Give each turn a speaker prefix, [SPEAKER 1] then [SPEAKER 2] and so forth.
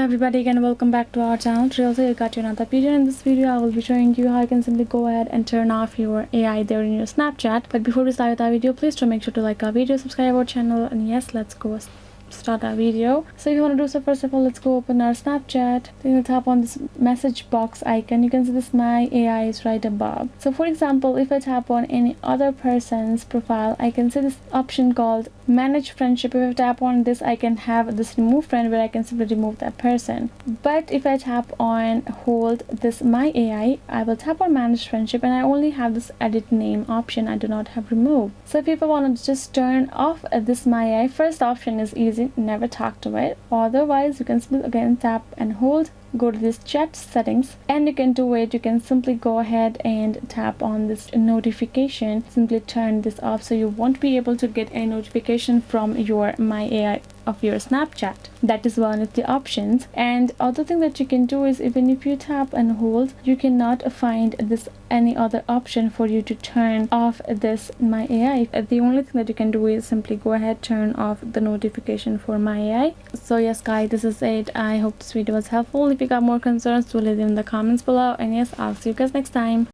[SPEAKER 1] everybody, again welcome back to our channel. Today I got you another video. In this video I will be showing you how you can simply go ahead and turn off your AI there in your Snapchat. But before we start with our video, please do make sure to like our video, subscribe our channel, and yes, let's go start our video. So if you want to do so, first of all, let's go open our Snapchat. Then you'll tap on this message box icon. You can see this my AI is right above. So for example, if I tap on any other person's profile, I can see this option called manage friendship. If I tap on this, I can have this remove friend where I can simply remove that person. But if I tap on hold this my AI, I will tap on manage friendship and I only have this edit name option. I do not have remove. So if people want to just turn off this my AI, first option is easy, never talk to it. Otherwise you can simply again tap and hold, go to this chat settings, and you can do it. You can simply go ahead and tap on this notification, simply turn this off so you won't be able to get a notification from your my AI of your Snapchat. That is one of the options. And other thing that you can do is, even if you tap and hold, you cannot find this any other option for you to turn off this my AI. The only thing that you can do is simply go ahead, turn off the notification for my AI. So yes guys, this is it. I hope this video was helpful. If you got more concerns, do leave them in the comments below, and yes, I'll see you guys next time.